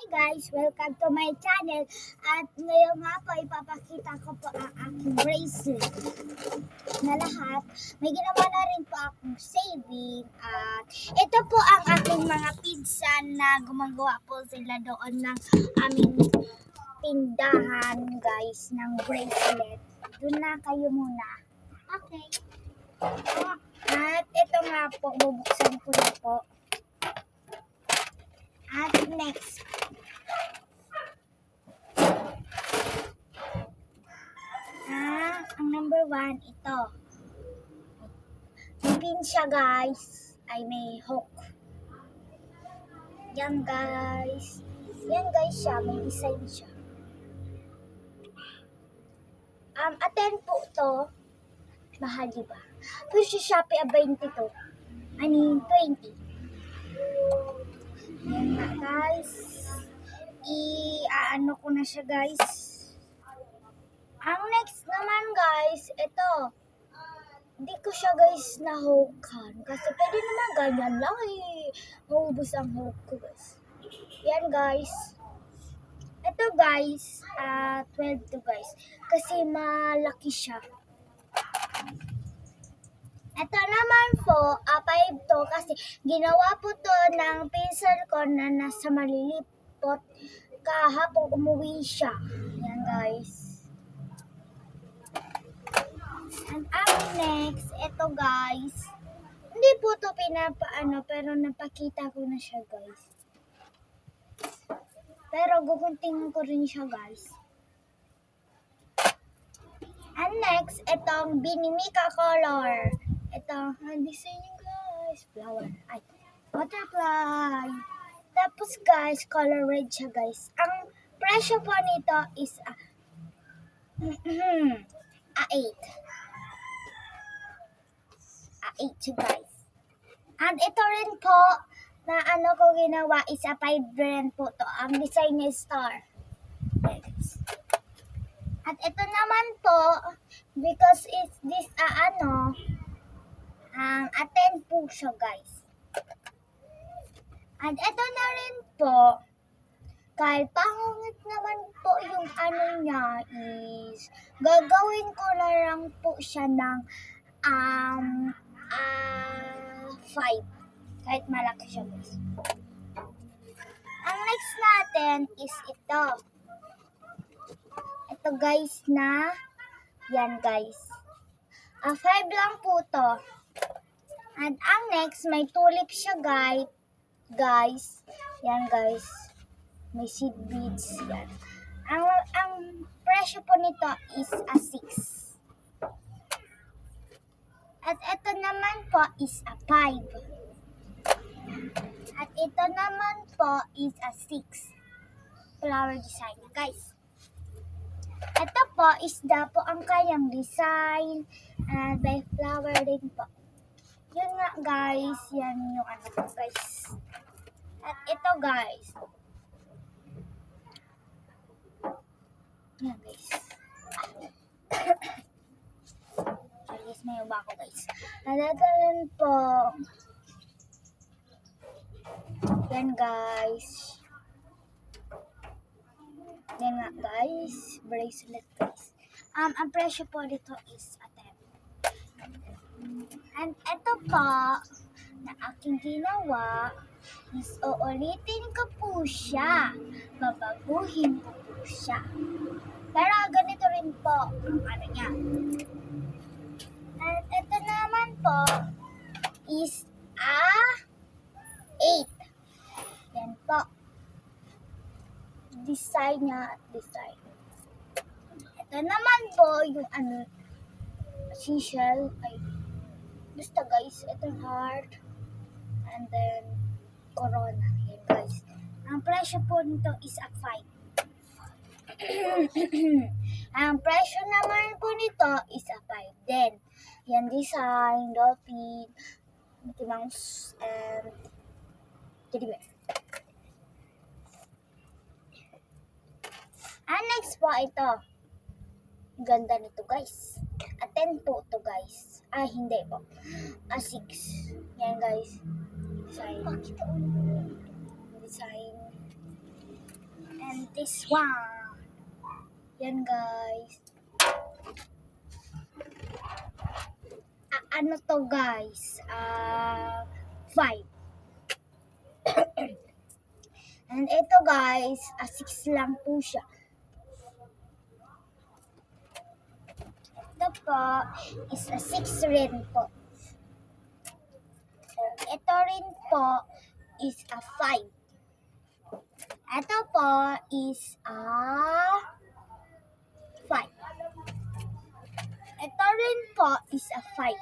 guys! Welcome to my channel. At ngayon nga po, ipapakita ko po ang aking bracelet na lahat. May ginawa na rin po akong saving. At ito po ang aking mga pinsan na gumagawa po sila doon ng aming tindahan, guys, ng bracelet. Doon na kayo muna. Okay. At ito nga po, bubuksan ko na po. At next, ang number 1, ito. May pin siya, guys. Ay, may hook. Yan, guys. Yan, guys, siya. May design siya. Attend po to. Mahal, diba? Pero sa Shopee, 22. I mean, 20. Yan nga, guys. I-ano ko na siya, guys. Ang next naman, guys, ito. Hindi ko siya, guys, nahukan. Kasi pwede naman ganyan lang eh. Maubos ang hook ko, guys. Yan, guys. Ito, guys, 12 to, guys. Kasi malaki siya. Ito naman po, 5 to kasi ginawa po to ng pinsan ko na nasa malilipot kahapon umuwi siya. Yan, guys. And up next, ito, guys. Hindi po to pinapaano pero napakita ko na siya, guys. Pero guguntingin ko rin siya, guys. And next, itong Binimika color. Ito, ang design niya, guys. Flower. Ay, butterfly. Tapos, guys, color red siya, guys. Ang presyo po nito is a 8. A 8 siya, guys. And ito rin po, na ano ko ginawa is a 5 rin po to. Ang design niya is star. Yes. At ito naman po, because it's this, attend po siya, guys. At ito na rin po, kahit pangungit naman po yung ano niya is, gagawin ko na lang po siya ng 5. Kahit malaki siya, guys. Ang next natin is ito. Ito, guys, na yan, guys. 5 lang po to. And ang next, may tulip siya, guys. Yan, guys. May seed beads. Yan. Ang presyo po nito is a 6. At ito naman po is a 5. At ito naman po is a 6. Flower design, guys. Ito po is po ang kayang design. And may flower din po. Yun nga, guys. Yan yung ano po, guys. At ito, guys. Yan, guys. Sorry, guys. May uba ko, guys. At ito rin po. Yan, guys. Yan nga, guys. Bracelet, guys. Ang presyo po dito is a 10. And ito po, na aking ginawa, is uulitin ko po siya. Babaguhin ko po siya. Pero ganito rin po ang ano niya. And ito naman po, is 8. Yan po. Design niya at design. Ito naman po, yung seashell, ay, basta, guys, ito heart, and then, corona. Yan, guys. Ang presyo po nito is a 5. Ang presyo naman po nito is a 5 din. Yan, design, dolphin, Mickey Mouse, and teddy bear. And next po, ito. Ganda nito, guys. A 10 po to, guys. Hindi po. A 6. Yan, guys. Design. Design. this one. Yan guys. Ano to guys? 5. And ito guys, 6 lang po siya. Ito po is 6 rin po. Ito rin po is 5. Ito po is 5. Ito rin po is 5.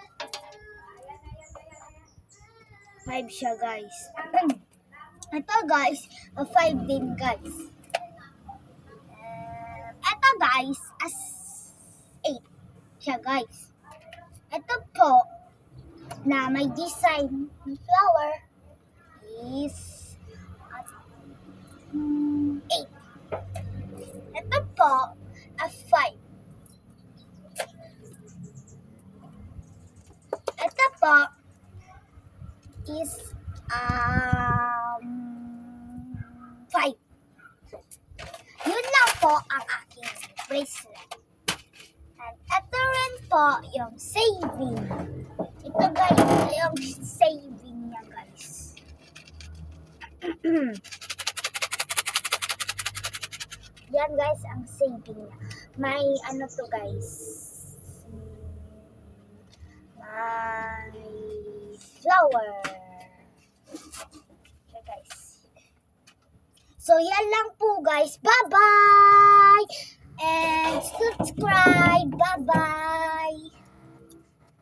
5 siya guys. Ito guys, 5 din guys. Ito guys, 8 siya guys. Ito po, na may design ng flower is 8. Ito po, 5. Ito po is 5. Yun lang po ang aking bracelet. And ito rin po yung saving. Ito guys, yung saving niya guys. Yan guys, ang saving niya. May ano to guys. May flower. Okay guys. So yan lang po guys. Bye-bye! And subscribe. Bye-bye!